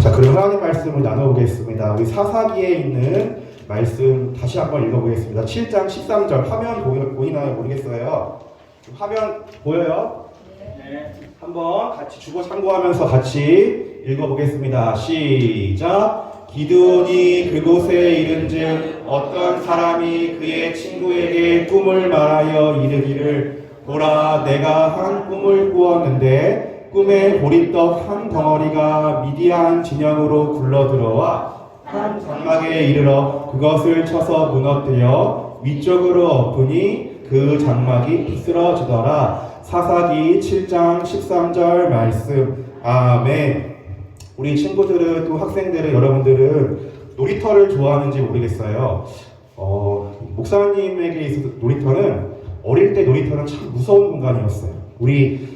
자, 그럼 하나님 말씀을 나눠보겠습니다. 우리 사사기에 있는 말씀 다시 한번 읽어보겠습니다. 7장 13절 화면 보이나요? 모르겠어요. 화면 보여요? 네. 한번 같이 주보 참고하면서 같이 읽어보겠습니다. 시작. 기드온이 그곳에 이른즉 어떤 사람이 그의 친구에게 꿈을 말하여 이르기를 보라, 내가 한 꿈을 꾸었는데 꿈에 보리떡 한 덩어리가 미디안 진영으로 굴러들어와 한 장막에 이르러 그것을 쳐서 무너뜨려 위쪽으로 엎으니 그 장막이 쓰러지더라. 사사기 7장 13절 말씀. 아멘. 우리 친구들은, 또 학생들은, 여러분들은 놀이터를 좋아하는지 모르겠어요. 목사님에게 있어서 놀이터는, 어릴 때 놀이터는 참 무서운 공간이었어요. 우리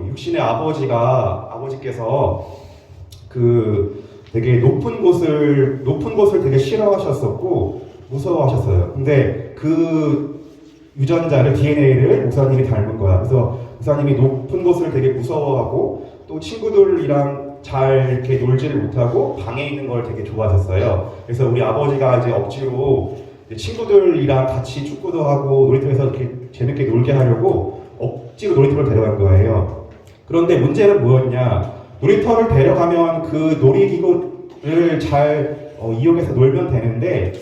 육신의 아버지께서 되게 높은 곳을 되게 싫어하셨었고 무서워하셨어요. 근데 그 유전자를, DNA를 목사님이 닮은 거야. 그래서 목사님이 높은 곳을 되게 무서워하고 또 친구들이랑 잘 이렇게 놀지를 못하고 방에 있는 걸 되게 좋아하셨어요. 그래서 우리 아버지가 이제 억지로 친구들이랑 같이 축구도 하고 놀이터에서 이렇게 재밌게 놀게 하려고 억지로 놀이터를 데려간 거예요. 그런데 문제는 뭐였냐? 놀이터를 데려가면 그 놀이기구를 잘 이용해서 놀면 되는데,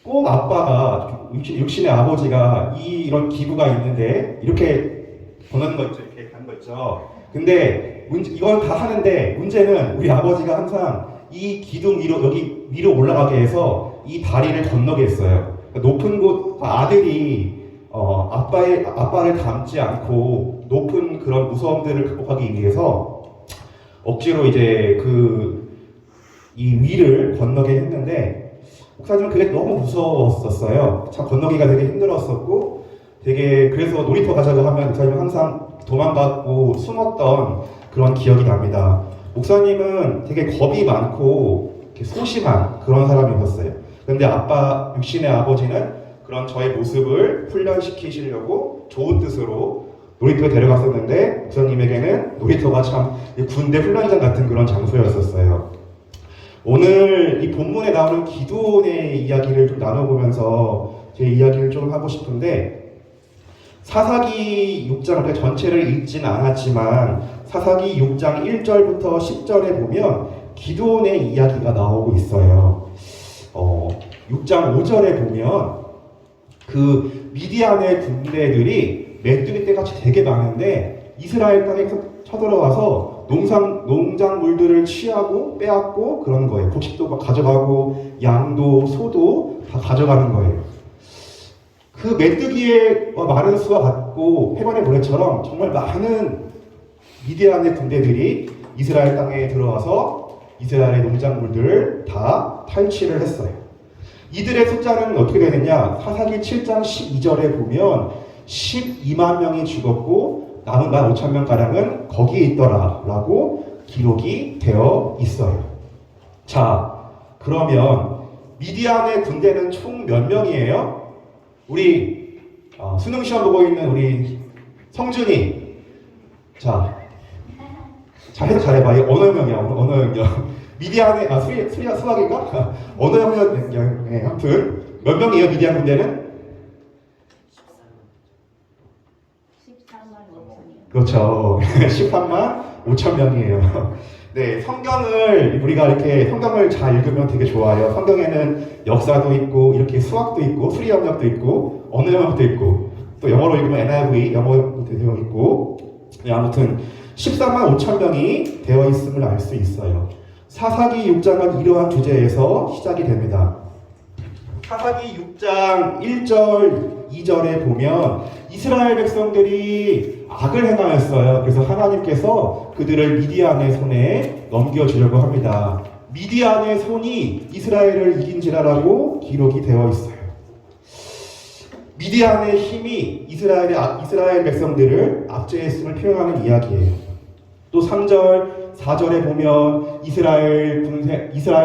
꼭 아빠가, 육신의 아버지가 이런 기구가 있는데 이렇게 보내는 거 있죠? 이렇게 하는 거 있죠? 근데 이건 다 하는데 문제는 우리 아버지가 항상 이 기둥 위로, 여기 위로 올라가게 해서 이 다리를 건너게 했어요. 그러니까 높은 곳, 아들이 아빠를 닮지 않고 높은 그런 무서움들을 극복하기 위해서 억지로 이제 이 위를 건너게 했는데, 목사님은 그게 너무 무서웠었어요. 참 건너기가 되게 힘들었었고, 그래서 놀이터 가자고 하면 목사님은 항상 도망가고 숨었던 그런 기억이 납니다. 목사님은 되게 겁이 많고 이렇게 소심한 그런 사람이었어요. 그런데 육신의 아버지는 그런 저의 모습을 훈련시키시려고 좋은 뜻으로 놀이터에 데려갔었는데, 목사님에게는 놀이터가 참 군대 훈련장 같은 그런 장소였었어요. 오늘 이 본문에 나오는 기드온의 이야기를 좀 나눠보면서 제 이야기를 좀 하고 싶은데, 사사기 6장, 우리가 전체를 읽진 않았지만 사사기 6장 1절부터 10절에 보면 기드온의 이야기가 나오고 있어요. 6장 5절에 보면 그 미디안의 군대들이 메뚜기 떼같이 되게 많은데 이스라엘 땅에 쳐들어와서 농작물들을 취하고 빼앗고 그러는 거예요. 곡식도 가져가고 양도 소도 다 가져가는 거예요. 그 메뚜기의 많은 수와 같고 해변의 모래처럼 정말 많은 미디안의 군대들이 이스라엘 땅에 들어와서 이스라엘의 농작물들을 다 탈취를 했어요. 이들의 숫자는 어떻게 되느냐? 사사기 7장 12절에 보면 12만 명이 죽었고 남은 15,000명가량은 거기에 있더라 라고 기록이 되어 있어요. 자, 그러면 미디안의 군대는 총 몇 명이에요? 우리 수능시험 보고 있는 우리 성준이, 자, 잘해봐. 언어 영역. 미디안의 수학인가? 언어 영역에 아무튼 몇 명이에요? 미디안 군대는? 13만 5천이요. 그렇죠. 13만 5천 명이에요. 네, 우리가 이렇게 성경을 잘 읽으면 되게 좋아요. 성경에는 역사도 있고, 이렇게 수학도 있고, 수리 영역도 있고, 언어 영역도 있고, 또 영어로 읽으면 NIV, 영어도 되어 있고, 네, 아무튼 14만 5천 명이 되어 있음을 알 수 있어요. 사사기 6장은 이러한 주제에서 시작이 됩니다. 사사기 6장 1절, 2절에 보면 이스라엘 백성들이 악을 행하였어요. 그래서 하나님께서 그들을 미디안의 손에 넘겨주려고 합니다. 미디안의 손이 이스라엘을 이긴지라라고 기록이 되어 있어요. 미디안의 힘이 이스라엘 백성들을 압제했음을 표현하는 이야기예요. 또 3절, 4절에 보면 이스라엘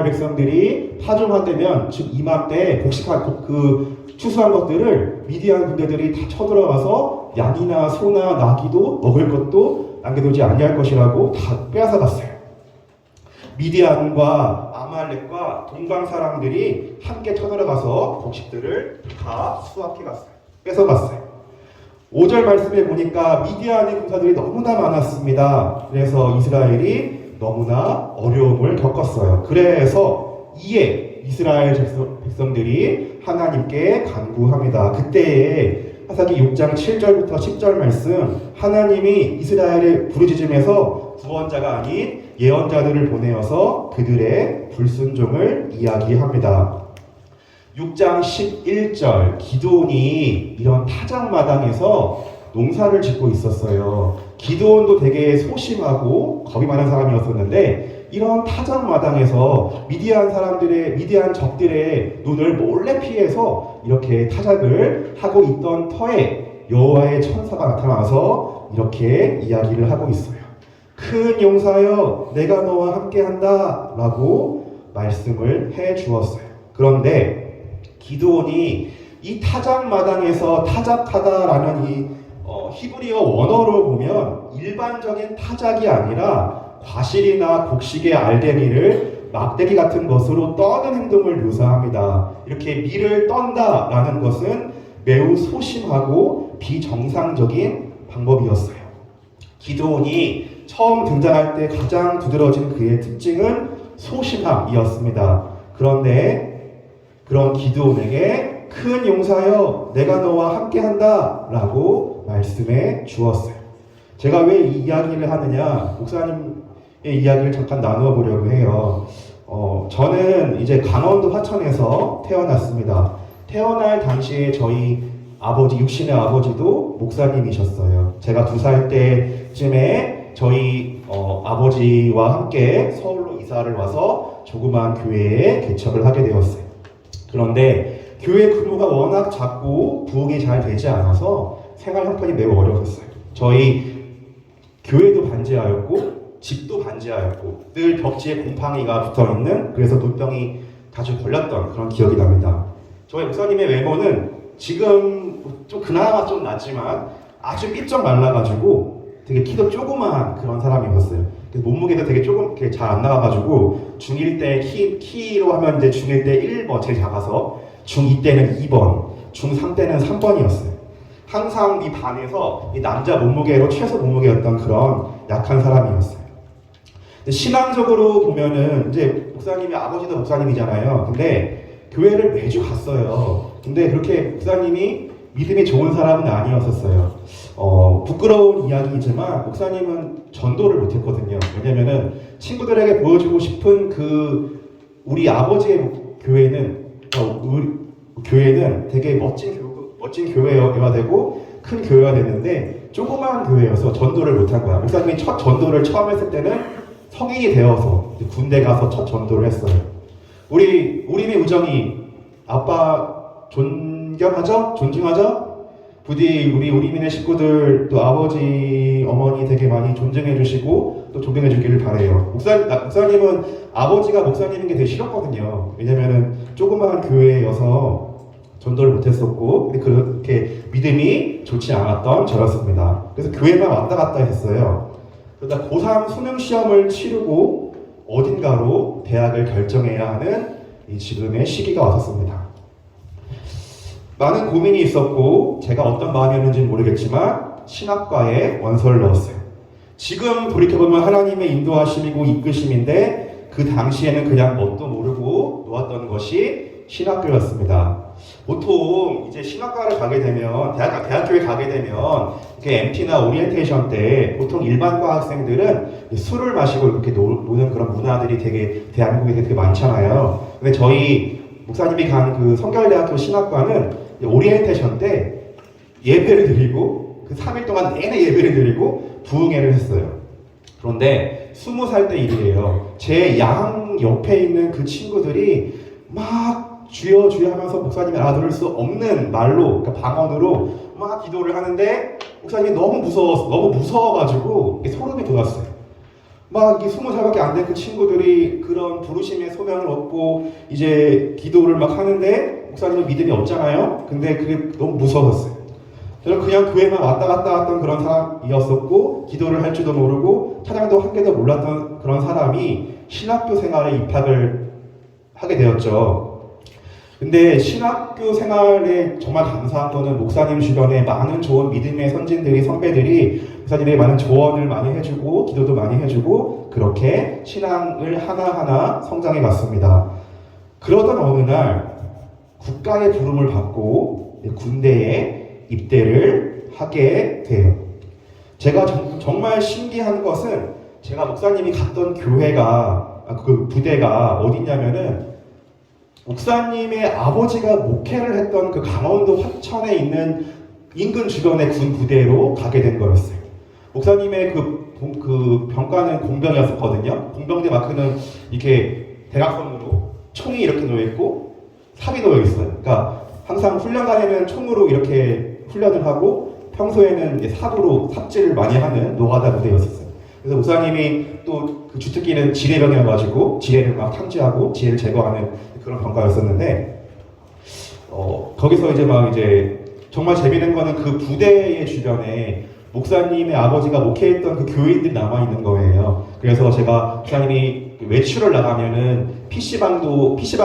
백성들이 파종한다면, 즉 이맘때 추수한 것들을 미디안 군대들이 다 쳐들어와서 양이나 소나 나귀도 먹을 것도 남겨두지 아니할 것이라고 다 빼앗아갔어요. 미디안과 아말렉과 동방 사람들이 함께 쳐들어가서 곡식들을 다 수확해 갔어요. 뺏어갔어요. 5절 말씀에 보니까 미디안의 군사들이 너무나 많았습니다. 그래서 이스라엘이 너무나 어려움을 겪었어요. 그래서 이에 이스라엘 백성들이 하나님께 간구합니다. 그때에 사사기 6장 7절부터 10절 말씀, 하나님이 이스라엘의 부르짖음에서 구원자가 아닌 예언자들을 보내어서 그들의 불순종을 이야기합니다. 6장 11절, 기드온이 이런 타작마당에서 농사를 짓고 있었어요. 기드온도 되게 소심하고 겁이 많은 사람이었었는데 이런 타작마당에서 미디안 적들의 눈을 몰래 피해서 이렇게 타작을 하고 있던 터에 여호와의 천사가 나타나서 이렇게 이야기를 하고 있어요. 큰 용사여, 내가 너와 함께한다 라고 말씀을 해 주었어요. 그런데 기드온이 이 타작마당에서 타작하다라는 이 히브리어 원어로 보면 일반적인 타작이 아니라 과실이나 곡식의 알데미를 막대기 같은 것으로 떠는 행동을 묘사합니다. 이렇게 밀을 떤다라는 것은 매우 소심하고 비정상적인 방법이었어요. 기드온이 처음 등장할 때 가장 두드러진 그의 특징은 소심함이었습니다. 그런데 그런 기드온에게 큰 용사여, 내가 너와 함께한다 라고 말씀해 주었어요. 제가 왜 이 이야기를 하느냐, 목사님의 이야기를 잠깐 나누어 보려고 해요. 저는 이제 강원도 화천에서 태어났습니다. 태어날 당시에 저희 아버지, 육신의 아버지도 목사님이셨어요. 제가 2살 때쯤에 저희 아버지와 함께 서울로 이사를 와서 조그만 교회에 개척을 하게 되었어요. 그런데 교회 규모가 워낙 작고 부흥이 잘 되지 않아서 생활 형편이 매우 어려웠어요. 저희 교회도 반지하였고 집도 반지하였고 늘 벽지에 곰팡이가 붙어있는, 그래서 눈병이 자주 걸렸던 그런 기억이 납니다. 저희 목사님의 외모는 지금 좀 그나마 좀 낫지만 아주 삐쩍 말라가지고 되게 키도 조그만 그런 사람이었어요. 몸무게도 되게 조금 잘 안 나와가지고 중1 때 키로 하면 이제 중1 때 1번 제일 작아서, 중2 때는 2번, 중3 때는 3번이었어요. 항상 이 반에서 이 남자 몸무게로 최소 몸무게였던 그런 약한 사람이었어요. 신앙적으로 보면은 이제 목사님이 아버지도 목사님이잖아요. 근데 교회를 매주 갔어요. 근데 그렇게 목사님이 믿음이 좋은 사람은 아니었었어요. 부끄러운 이야기이지만 목사님은 전도를 못했거든요. 왜냐면은 친구들에게 보여주고 싶은 우리 아버지의 교회는 되게 멋진 교회여야 되고 큰 교회가 되는데 조그마한 교회여서 전도를 못한 거야. 목사님이 첫 전도를 처음 했을 때는 성인이 되어서 군대 가서 첫 전도를 했어요. 우리 우정이 아빠 존경하죠? 존중하죠? 부디 우리 우리민의 식구들 또 아버지, 어머니 되게 많이 존중해 주시고 또 존경해 주기를 바래요. 목사님은 아버지가 목사님인 게 되게 싫었거든요. 왜냐면은 조그마한 교회여서 전도를 못했었고, 근데 그렇게 믿음이 좋지 않았던 저였습니다. 그래서 교회만 왔다 갔다 했어요. 그러다 고3 수능 시험을 치르고 어딘가로 대학을 결정해야 하는 이 지금의 시기가 왔었습니다. 많은 고민이 있었고 제가 어떤 마음이었는지는 모르겠지만 신학과에 원서를 넣었어요. 지금 돌이켜보면 하나님의 인도하심이고 이끄심인데 그 당시에는 그냥 뭣도 모르고 놓았던 것이 신학교였습니다. 보통 이제 신학과를 가게 되면 대학교에 가게 되면 이렇게 MT나 오리엔테이션 때 보통 일반과 학생들은 술을 마시고 이렇게 노는 그런 문화들이 되게 대한민국에 되게 많잖아요. 근데 저희 목사님이 간 그 성결대학교 신학과는 오리엔테이션 때 예배를 드리고 그 3일 동안 내내 예배를 드리고 부흥회를 했어요. 그런데 20살 때 일이에요. 제 양 옆에 있는 그 친구들이 막 주여 주여 하면서 목사님이 알아들을 수 없는 말로, 그러니까 방언으로 막 기도를 하는데 목사님이 너무 무서워가지고 소름이 돋았어요. 막 20살밖에 안 된 그 친구들이 그런 부르심의 소명을 얻고 이제 기도를 막 하는데 목사님은 믿음이 없잖아요. 근데 그게 너무 무서웠어요. 저는 그냥 교회만 왔다 갔다 했던 그런 사람이었었고 기도를 할 줄도 모르고 찬양도 한 개도 몰랐던 그런 사람이 신학교 생활에 입학을 하게 되었죠. 근데 신학교 생활에 정말 감사한 거는 목사님 주변에 많은 좋은 믿음의 선진들이, 선배들이 목사님에게 많은 조언을 많이 해주고 기도도 많이 해주고 그렇게 신앙을 하나하나 성장해 갔습니다. 그러던 어느 날 국가의 부름을 받고 군대에 입대를 하게 돼요. 제가 정말 신기한 것은 제가 목사님이 갔던 교회가, 그 부대가 어디냐면은 목사님의 아버지가 목회를 했던 그 강원도 화천에 있는 인근 주변의 군 부대로 가게 된 거였어요. 목사님의 그 병과는 공병이었었거든요. 공병대 마크는 이렇게 대각선으로 총이 이렇게 놓여있고 삽이 놓여있어요. 그러니까 항상 훈련 가려면 총으로 이렇게 훈련을 하고 평소에는 이제 삽으로 삽질을 많이 하는 노가다 부대였었어요. 그래서 목사님이 또 그 주특기는 지뢰병이어가지고 지뢰를 막 탐지하고 지뢰를 제거하는 그런 병과였었는데 거기서 이제 정말 재미있는 거는 그 부대의 주변에 목사님의 아버지가 목회했던 그 교인들이 남아있는 거예요. 그래서 제가 목사님이 외출을 나가면은 PC방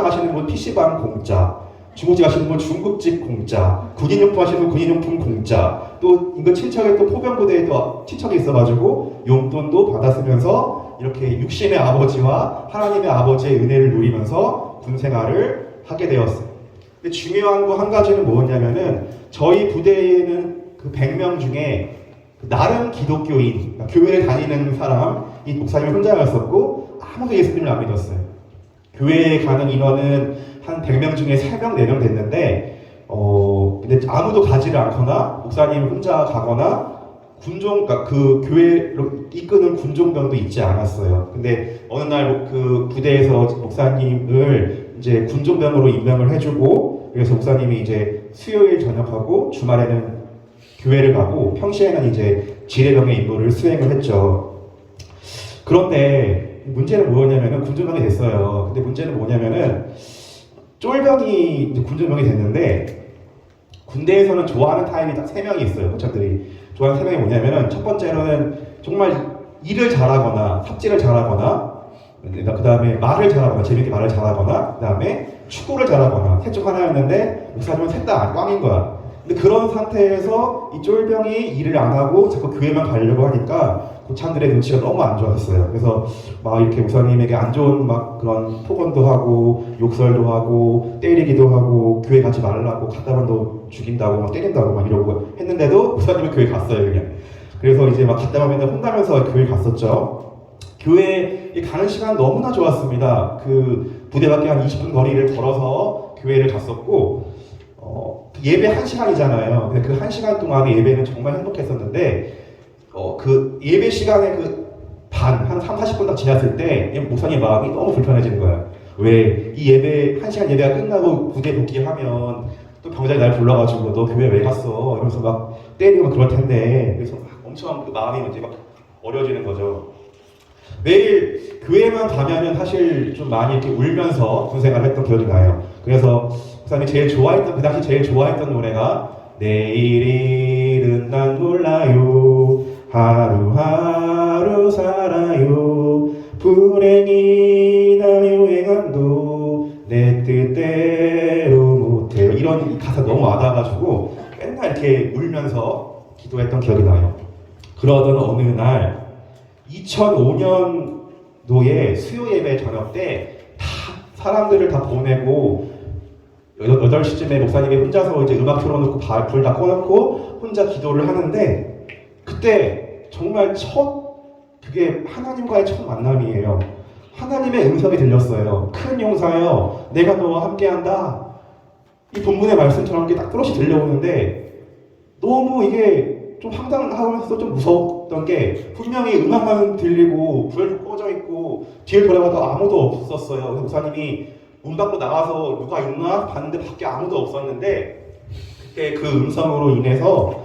하시는 분 PC방 공짜, 중국집 하시는 분 중국집 공짜, 군인용품 하시는 분 군인용품 공짜, 또 인근 친척에 또 포병부대에도 친척이 있어가지고 용돈도 받았으면서 이렇게 육신의 아버지와 하나님의 아버지의 은혜를 누리면서 군 생활을 하게 되었어요. 근데 중요한 거 한 가지는 뭐였냐면은 저희 부대에는 그 100명 중에 나름 기독교인, 그러니까 교회를 다니는 사람이 목사님 혼자였었고 아무도 예수님을 안 믿었어요. 교회에 가는 인원은 한 100명 중에 3명, 4명 됐는데 근데 아무도 가지를 않거나 목사님 혼자 가거나 그러니까 그 교회로 이끄는 군종병도 있지 않았어요. 근데 어느 날 그 부대에서 목사님을 이제 군종병으로 임명을 해주고, 그래서 목사님이 이제 수요일 저녁하고 주말에는 교회를 가고 평시에는 이제 지뢰병의 임무를 수행을 했죠. 그런데 문제는 뭐였냐면은 군종병이 됐어요. 근데 문제는 뭐냐면은 쫄병이 이제 군종병이 됐는데 군대에서는 좋아하는 타입이 딱 3명이 있어요. 거창들이 좋아하는 3명이 뭐냐면은 첫 번째로는 정말 일을 잘하거나 삽질을 잘하거나 그 다음에 말을 잘하거나 재밌게 말을 잘하거나 그 다음에 축구를 잘하거나 셋 중 하나였는데 목사님은 셋 다 꽝인 거야. 근데 그런 상태에서 이 쫄병이 일을 안 하고 자꾸 교회만 가려고 하니까 고참들의 눈치가 너무 안 좋았어요. 그래서 막 이렇게 목사님에게 안 좋은 막 그런 폭언도 하고 욕설도 하고 때리기도 하고 교회 가지 말라고 갔다만 너 죽인다고 막 때린다고 막 이러고 했는데도 목사님은 교회 갔어요 그냥. 그래서 이제 막 갔다만 맨날 혼나면서 교회 갔었죠. 교회에 가는 시간 너무나 좋았습니다. 그 부대 밖에 한 20분 거리를 걸어서 교회를 갔었고 예배 1시간이잖아요. 근데 그 1시간 동안의 예배는 정말 행복했었는데 그 예배 시간에 그 한 30, 40분 딱 지났을 때 목사님 마음이 너무 불편해지는 거예요. 왜 이 예배 1시간 예배가 끝나고 부대 복귀하면 또 병장이 날 불러가지고 너 교회 왜 갔어? 이러면서 막 때리고 그럴 텐데, 그래서 엄청 그 마음이 이제 막 어려워지는 거죠. 매일 교회만 가면은 사실 좀 많이 이렇게 울면서 군생활을 했던 기억이 나요. 그래서 목사님이 그 당시 제일 좋아했던 노래가 내일일은 난 몰라요 하루하루 살아요 불행이나 요행함도 내 뜻대로 못해요. 이런 가사 너무 와닿아가지고 맨날 이렇게 울면서 기도했던 기억이 나요. 그러던 어느 날 2005년도에 수요 예배 저녁 때 다 사람들을 다 보내고 8시쯤에 목사님이 혼자서 이제 음악 틀어놓고 불 다 꺼놓고 혼자 기도를 하는데 그때 정말 그게 하나님과의 첫 만남이에요. 하나님의 음성이 들렸어요. 큰 용사여 내가 너와 함께한다. 이 본문의 말씀처럼 이렇게 딱 또렷이 들려오는데 너무 이게 좀 황당하면서 좀 무서웠던 게 분명히 음악만 들리고 불도 꺼져 있고 뒤를 돌아봐도 아무도 없었어요. 그래서 목사님이 문 밖으로 나가서 누가 있나 봤는데 밖에 아무도 없었는데 그때 그 음성으로 인해서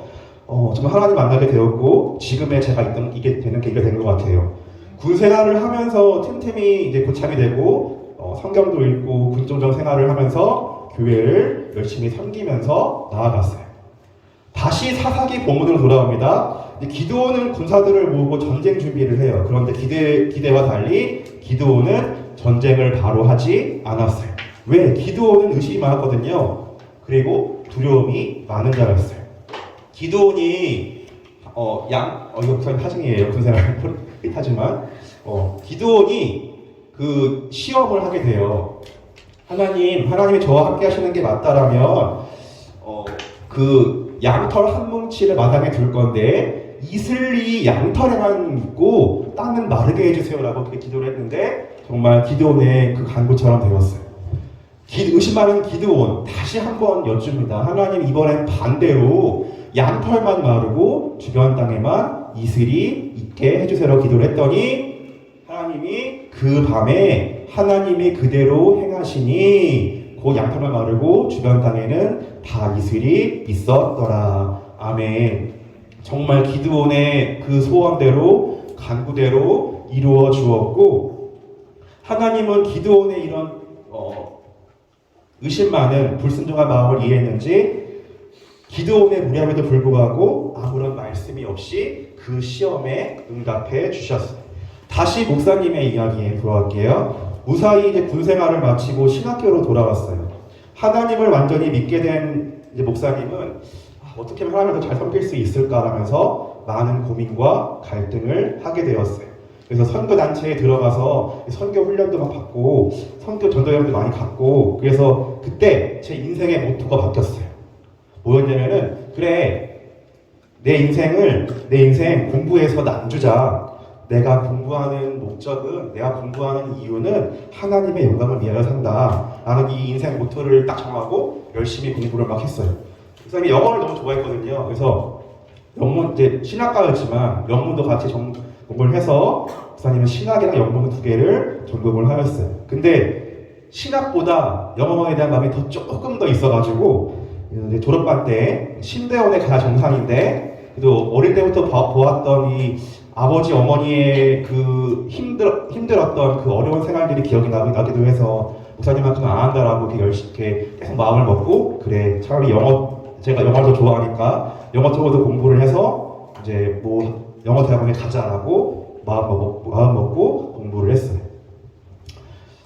정말 하나님 만나게 되었고 지금의 제가 이게 되는 계기가 된 것 같아요. 군 생활을 하면서 틈틈이 이제 고참이 되고 성경도 읽고 군종전 생활을 하면서 교회를 열심히 섬기면서 나아갔어요. 다시 사사기 본문으로 돌아옵니다. 기드온은 군사들을 모으고 전쟁 준비를 해요. 그런데 기대와 달리 기드온은 전쟁을 바로 하지 않았어요. 왜? 기드온은 의심이 많았거든요. 그리고 두려움이 많은 자였어요. 기드온이 이거 우선 사진이에요. 군생활 하지만 기드온이 그 시험을 하게 돼요. 하나님이 저와 함께 하시는 게 맞다라면 그 양털 한 뭉치를 마당에 둘 건데 이슬이 양털에만 묻고 땅은 마르게 해주세요라고 그렇게 기도를 했는데 정말 기드온의 그 간구처럼 되었어요. 의심 많은 기드온 다시 한번 여쭙니다. 하나님 이번엔 반대로 양털만 마르고 주변 땅에만 이슬이 있게 해주세요라고 기도를 했더니 하나님이 그 밤에 하나님이 그대로 행하시니 그 양털만 마르고 주변 땅에는 다 이슬이 있었더라. 아멘. 정말 기드온의 그 소원대로 간구대로 이루어 주었고 하나님은 기드온의 이런 의심 많은 불순종한 마음을 이해했는지 기드온의 무리함에도 불구하고 아무런 말씀이 없이 그 시험에 응답해 주셨어요. 다시 목사님의 이야기에 돌아갈게요. 무사히 이제 군생활을 마치고 신학교로 돌아왔어요. 하나님을 완전히 믿게 된 이제 목사님은 어떻게 하면 하나님을 더 잘 섬길 수 있을까라면서 많은 고민과 갈등을 하게 되었어요. 그래서 선교단체에 들어가서 선교 훈련도 막 받고 선교 전도여행도 많이 갔고 그래서 그때 제 인생의 모토가 바뀌었어요. 뭐였냐면은 그래 내 인생 공부해서 남주자. 내가 공부하는 목적은 내가 공부하는 이유는 하나님의 영광을 위하여 산다. 나는 이 인생 모토를 딱 정하고 열심히 공부를 막 했어요. 목사님이 영어를 너무 좋아했거든요. 그래서 영문 이제 신학과였지만 영문도 같이 전공을 해서 목사님은 신학이랑 영문 두 개를 전공을 하였어요. 근데 신학보다 영어에 대한 마음이 조금 더 있어가지고 이제 졸업반 때 신대원에 가야 정상인데 그래도 어릴 때부터 보았던 이 아버지 어머니의 그 힘들었던 그 어려운 생활들이 기억이 나기도 해서 목사님한테는 안 한다라고 이렇게 열심히 계속 마음을 먹고 그래 차라리 제가 영어를 더 좋아하니까 영어 쪽으로 공부를 해서 이제 뭐 영어 대학원에 가자라고 마음 먹고 공부를 했어요.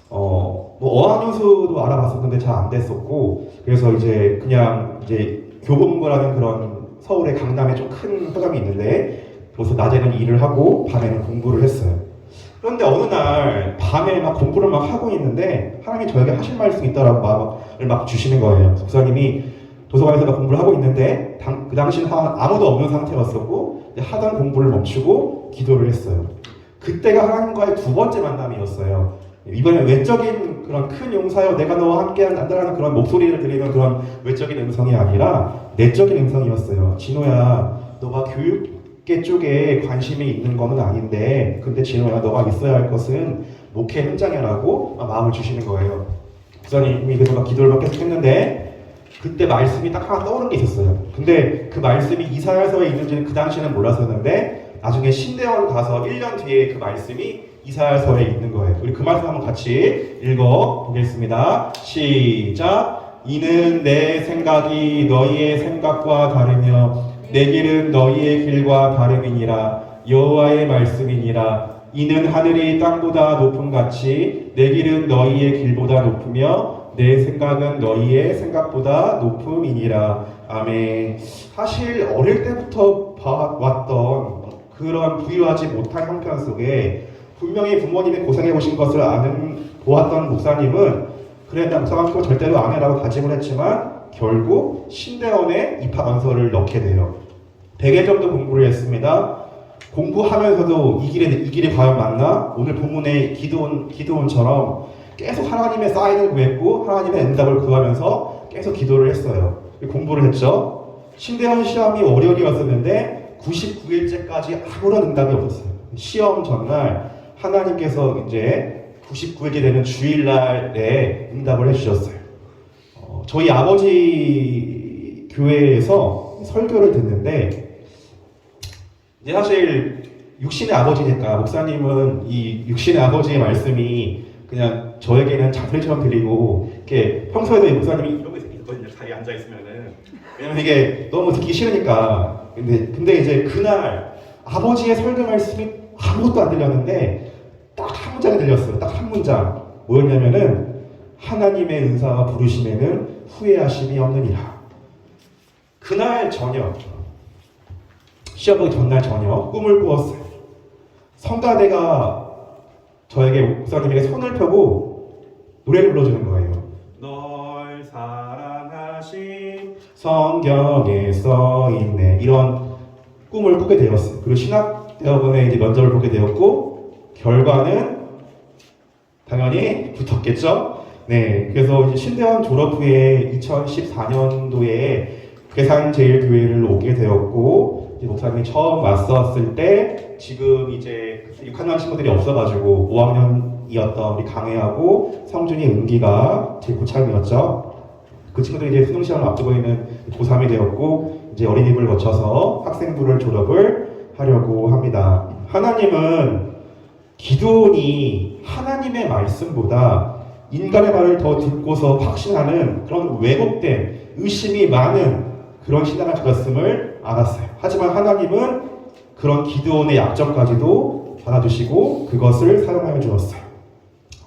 뭐 어학연수도 알아봤었는데 잘 안 됐었고 그래서 이제 그냥 이제 교보문고라는 그런 서울의 강남에 좀 큰 서점이 있는데 그래서 낮에는 일을 하고 밤에는 공부를 했어요. 그런데 어느 날 밤에 막 공부를 막 하고 있는데 하나님이 저에게 하실 말씀이 있다라고 마음을 막 주시는 거예요. 목사님이 도서관에서 공부를 하고 있는데 그 당시는 아무도 없는 상태였었고 하던 공부를 멈추고 기도를 했어요. 그때가 하나님과의 두 번째 만남이었어요. 이번엔 외적인 그런 큰 용사여 내가 너와 함께 한다라는 그런 목소리를 들리는 그런 외적인 음성이 아니라 내적인 음성이었어요. 진호야 너가 교육계 쪽에 관심이 있는 거는 아닌데 근데 진호야 너가 있어야 할 것은 목회 현장이라고 마음을 주시는 거예요. 목사님이 그래서 막 기도를 막 계속 했는데 그때 말씀이 딱 하나 떠오른 게 있었어요. 근데 그 말씀이 이사야서에 있는지는 그 당시에는 몰랐었는데 나중에 신대원 가서 1년 뒤에 그 말씀이 이사야서에 있는 거예요. 우리 그 말씀 한번 같이 읽어보겠습니다. 시작! 이는 내 생각이 너희의 생각과 다르며 내 길은 너희의 길과 다름이니라. 여호와의 말씀이니라. 이는 하늘이 땅보다 높음 같이 내 길은 너희의 길보다 높으며 내 생각은 너희의 생각보다 높음이니라. 아멘. 사실 어릴 때부터 봐왔던 그런 부유하지 못한 형편 속에 분명히 부모님이 고생해 보신 것을 보았던 목사님은 그래 나 목사관교 절대로 안 해라고 다짐을 했지만 결국 신대원에 입학원서를 넣게 돼요. 100회 정도 공부를 했습니다. 공부하면서도 이 길이 과연 맞나? 오늘 본문의 기드온처럼 계속 하나님의 사인을 구했고 하나님의 응답을 구하면서 계속 기도를 했어요. 공부를 했죠. 신대원 시험이 월요일이었었는데 99일째까지 아무런 응답이 없었어요. 시험 전날 하나님께서 이제 99일째 되는 주일날에 응답을 해주셨어요. 저희 아버지 교회에서 설교를 듣는데 이제 사실 육신의 아버지니까 목사님은 이 육신의 아버지의 말씀이 그냥 저에게는 자소리처럼 들리고 이렇게 평소에도 목사님이 이러고 있거든요. 자리에 앉아 있으면은 왜냐면 이게 너무 듣기 싫으니까. 근데 이제 그날 아버지의 설교 말씀이 아무것도 안 들렸는데 딱 문장이 들렸어요. 딱 한 문장. 뭐였냐면은 하나님의 은사와 부르심에는 후회하심이 없느니라. 그날 저녁, 시험 보기 전날 저녁 꿈을 꾸었어요. 성가대가 저에게 목사님에게 손을 펴고 노래를 불러주는 거예요. 널 사랑하신 성경에 써있네. 이런 꿈을 꾸게 되었어요. 그리고 신학대학원에 이제 면접을 보게 되었고 결과는 당연히 붙었겠죠. 네, 그래서 이제 신대원 졸업 후에 2014년도에 괴산제일교회를 오게 되었고 이제 목사님이 처음 왔었을 때 지금 이제 6학년 친구들이 없어가지고 5학년이었던 우리 강혜하고 성준이, 은기가 제 고참이었죠. 그 친구들이 이제 수능 시험을 앞두고 있는 고3이 되었고 이제 어린이집을 거쳐서 학생부를 졸업을 하려고 합니다. 하나님은 기도원이 하나님의 말씀보다 인간의 말을 더 듣고서 확신하는 그런 왜곡된 의심이 많은 그런 신앙을 가졌음을 알았어요. 하지만 하나님은 그런 기도원의 약점까지도 받아주시고 그것을 사용하여 주었어요.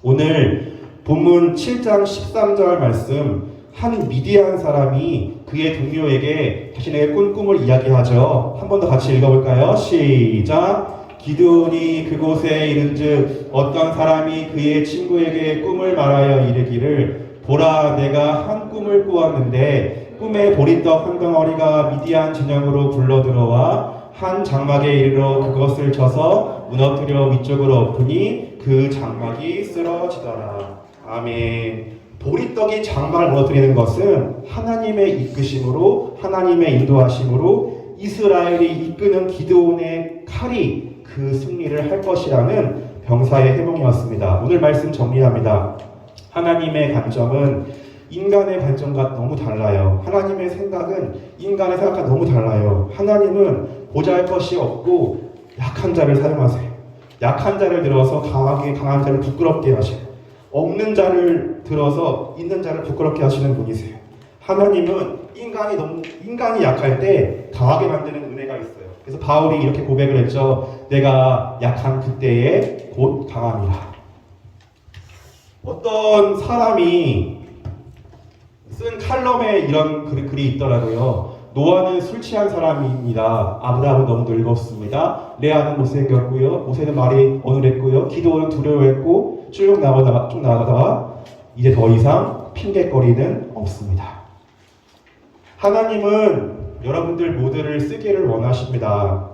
오늘 본문 7장 13절 말씀, 한 미디안 사람이 그의 동료에게 자신의 꿈을 이야기하죠. 한 번 더 같이 읽어볼까요? 시작. 기드온이 그곳에 이른즉 어떤 사람이 그의 친구에게 꿈을 말하여 이르기를 보라, 내가 한 꿈을 꾸었는데 꿈에 보리떡 한 덩어리가 미디안 진영으로 굴러들어와 한 장막에 이르러 그것을 쳐서 무너뜨려 위쪽으로 엎으니 그 장막이 쓰러지더라. 아멘. 보리떡이 장막을 무너뜨리는 것은 하나님의 이끄심으로, 하나님의 인도하심으로 이스라엘이 이끄는 기드온의 칼이 그 승리를 할 것이라는 병사의 해몽이었습니다. 오늘 말씀 정리합니다. 하나님의 관점은 인간의 관점과 너무 달라요. 하나님의 생각은 인간의 생각과 너무 달라요. 하나님은 보잘것이 없고 약한 자를 사용하세요. 약한 자를 들어서 강한 자를 부끄럽게 하세요. 없는 자를 들어서 있는 자를 부끄럽게 하시는 분이세요. 하나님은 인간이 약할 때 강하게 만드는 은혜가 있어요. 그래서 바울이 이렇게 고백을 했죠. 내가 약한 그때에 곧 강함이라. 어떤 사람이 쓴 칼럼에 이런 글이 있더라고요. 노아는 술 취한 사람입니다. 아브라함은 너무 늙었습니다. 레아는 못생겼고요. 모세는 말이 어눌했고요. 기도는 두려워했고 쭉 나가다가 이제 더 이상 핑계거리는 없습니다. 하나님은 여러분들 모두를 쓰기를 원하십니다.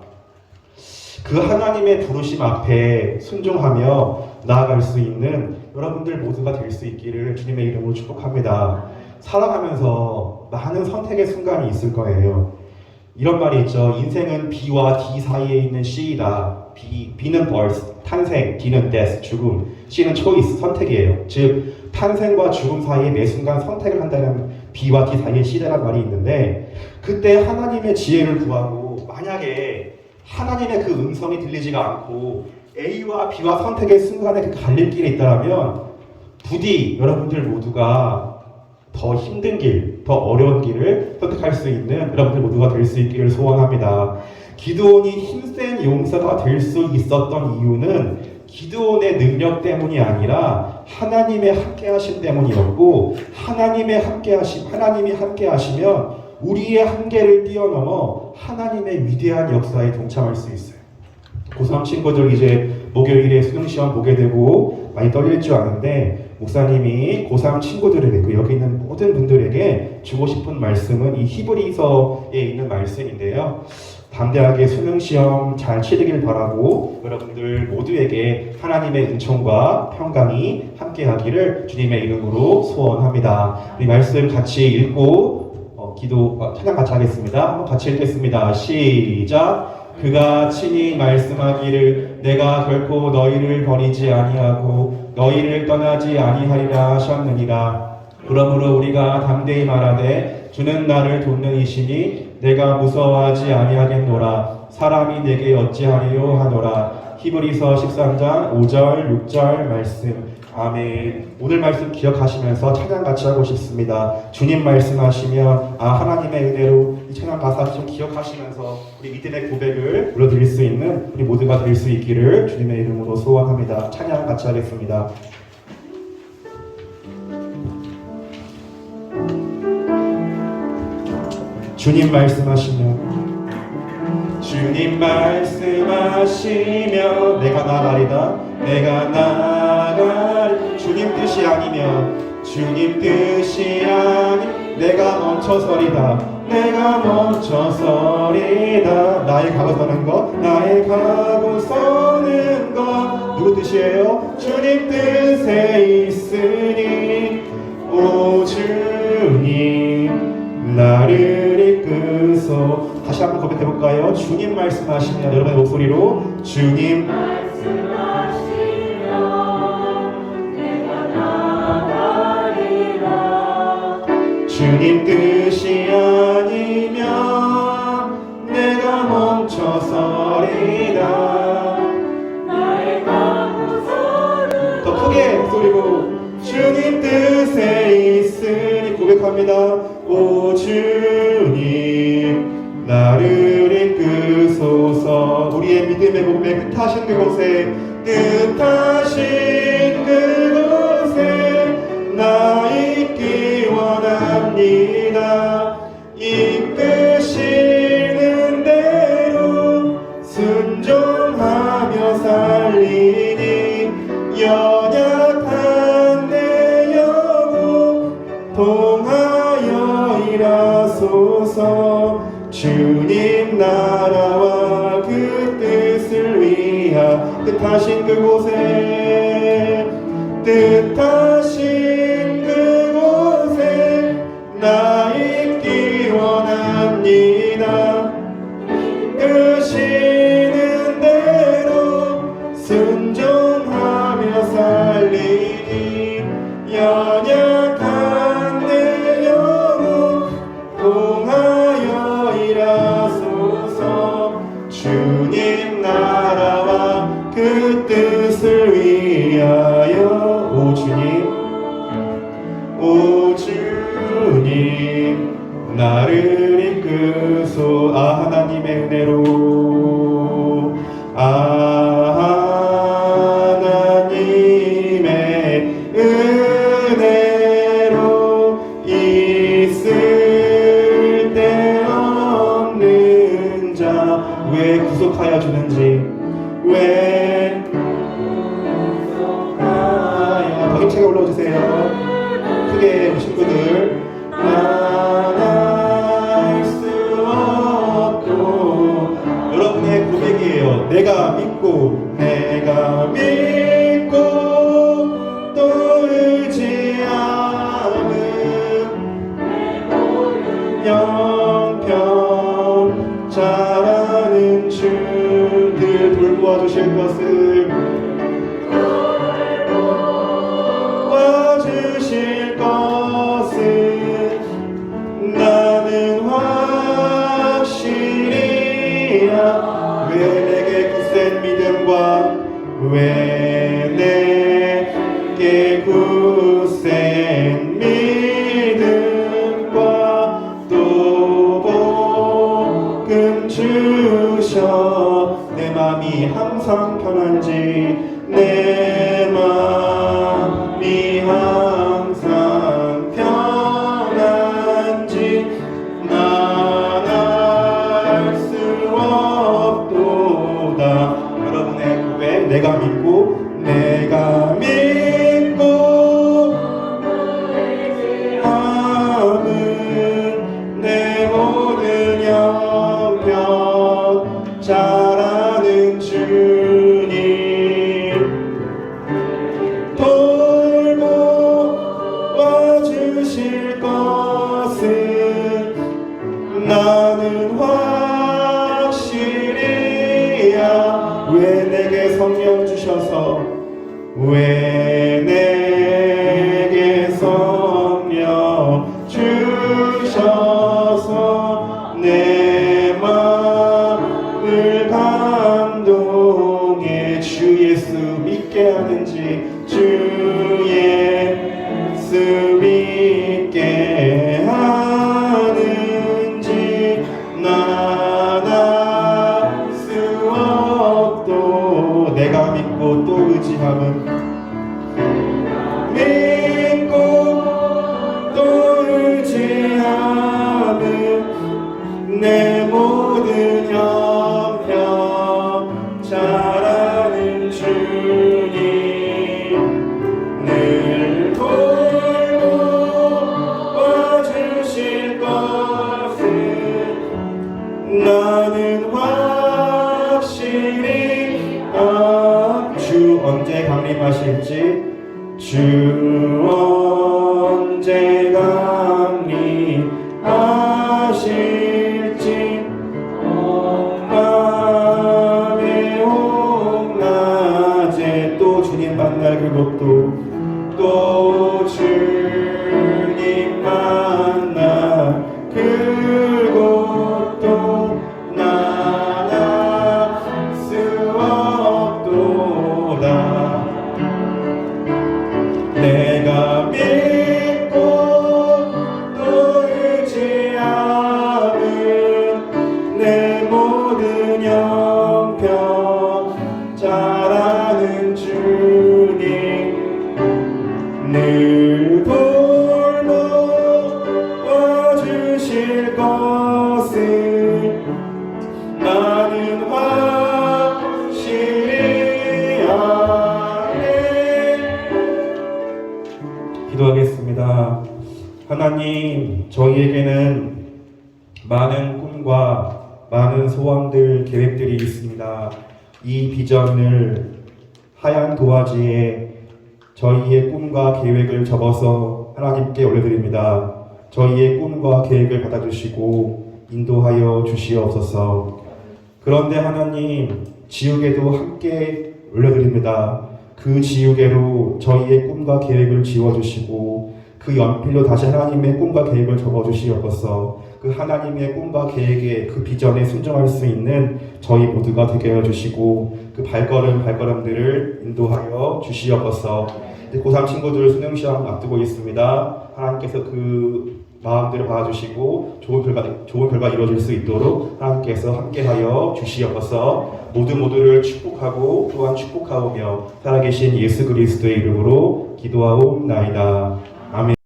그 하나님의 부르심 앞에 순종하며 나아갈 수 있는 여러분들 모두가 될 수 있기를 주님의 이름으로 축복합니다. 살아가면서 많은 선택의 순간이 있을 거예요. 이런 말이 있죠. 인생은 B와 D 사이에 있는 C이다. B는 birth, 탄생, D는 death, 죽음, C는 choice, 선택이에요. 즉 탄생과 죽음 사이에 매 순간 선택을 한다는 B와 D 사이에 C라는 말이 있는데 그때 하나님의 지혜를 구하고 만약에 하나님의 그 음성이 들리지가 않고 A와 B와 선택의 순간에 그 갈림길에 있다면 부디 여러분들 모두가 더 힘든 길, 더 어려운 길을 선택할 수 있는 여러분들 모두가 될 수 있기를 소원합니다. 기드온이 힘센 용사가 될 수 있었던 이유는 기드온의 능력 때문이 아니라 하나님의 함께하심 때문이었고 하나님이 함께하시면 우리의 한계를 뛰어넘어 하나님의 위대한 역사에 동참할 수 있어요. 고3 친구들 이제 목요일에 수능시험 보게 되고 많이 떨릴 줄 아는데 목사님이 고3 친구들에게 여기 있는 모든 분들에게 주고 싶은 말씀은 이 히브리서에 있는 말씀인데요. 담대하게 수능시험 잘 치르길 바라고 여러분들 모두에게 하나님의 은총과 평강이 함께하기를 주님의 이름으로 소원합니다. 이 말씀 같이 읽고 찬양 같이 하겠습니다. 한번 같이 읽겠습니다. 시작. 그가 친히 말씀하기를 내가 결코 너희를 버리지 아니하고 너희를 떠나지 아니하리라 하셨느니라. 그러므로 우리가 담대히 말하되 주는 나를 돕는 이시니 내가 무서워하지 아니하겠노라. 사람이 내게 어찌하리요 하노라. 히브리서 13장 5절 6절 말씀. 아멘. 오늘 말씀 기억하시면서 찬양 같이 하고 싶습니다. 주님 말씀하시면 하나님의 은혜로 이 찬양 가사 좀 기억하시면서 우리 믿음의 고백을 불러드릴 수 있는 우리 모두가 될 수 있기를 주님의 이름으로 소원합니다. 찬양 같이 하겠습니다. 주님 말씀하시면 주님 말씀하시며 내가 나가리다 내가 나가리 주님 뜻이 아니면 주님 뜻이 아니 내가 멈춰서리다 내가 멈춰서리다 나의 가고 서는 것 나의 가고 서는 것 누구 뜻이에요? 주님 뜻에 있으니 오 주님 나를 이끄소 다시 한번 고백해볼까요? 주님 말씀하시면 여러분의 목소리로 주님 말씀하시면 내가 나가리라 주님 뜻이 아니면 내가 멈춰서리다 나의 가고서는 더 크게 목소리로 주님 뜻에 있으니 고백합니다. 오 주님 나를 이끄소서 우리의 믿음의 고백 뜻하신 그곳에 뜻하신 그곳에 나 있기 원합니다. 이끄시는 대로 순종하며 살리니 연약한 내 영혼 통하여 일하소서 주님 나라와 그 뜻을 위하 뜻하신 그곳에 뜻하신 그곳에 나 있기 원합니다. 이끄시는 대로 순종하며 살리니 연약한 내 영혼 통하여 일하소서 주님 나라와 그 뜻을 위하여 오 주님 나를 이끄소 하나님의 은혜로 하나님의 은혜로 있을 데 없는 자 왜 구속하여 주는지 왜 구속하여 더 힘차게 올라오주세요. 크게 우리 친구들 알 수 없도 여러분의 고백이에요. 내가 믿고 또 의지하는 영평 잘하는 주들 돌보아주실 것을 도와주실 것을 나는 확실히야 왜 내게 굳센 믿음과 왜 내게 굳센 믿음과 또 복음 주셔 내 맘이 항상 편한지 내 맘이 항상 편한지 난 알 수 없도다 여러분의 고백 내가 믿고 함은 내 모든 형편 잘하는 주님 돌보아 주실 것을 나는 확실히야 왜 내게 성령 주셔서 왜 내게 성령 주셔서 내 마음을 감동해 주 예수 믿게 하는지 주 행하실지 주 언제 감리하실지 밤에 온낮에 또 주님 만날 그것도 또 주님 만날 그것도 나갈 수 없도다. 내가 믿고 또 의지하는 내 모든 형편 잘 아는 주님 늘 돌보아 주실 것을 나는 확실히 아네. 기도하겠습니다. 하나님, 저희에게는 많은 꿈과 많은 소원들, 계획들이 있습니다. 이 비전을 하얀 도화지에 저희의 꿈과 계획을 적어서 하나님께 올려드립니다. 저희의 꿈과 계획을 받아주시고 인도하여 주시옵소서. 그런데 하나님, 지우개도 함께 올려드립니다. 그 지우개로 저희의 꿈과 계획을 지워주시고 그 연필로 다시 하나님의 꿈과 계획을 적어주시옵소서. 그 하나님의 꿈과 계획에 그 비전에 순종할 수 있는 저희 모두가 되게 해주시고 그 발걸음들을 인도하여 주시옵소서. 고3 친구들 수능시험 앞두고 있습니다. 하나님께서 그 마음들을 봐주시고 좋은 결과 이루어질 수 있도록 하나님께서 함께하여 주시옵소서. 모두를 축복하고 또한 축복하오며 살아계신 예수 그리스도의 이름으로 기도하옵나이다. 아멘.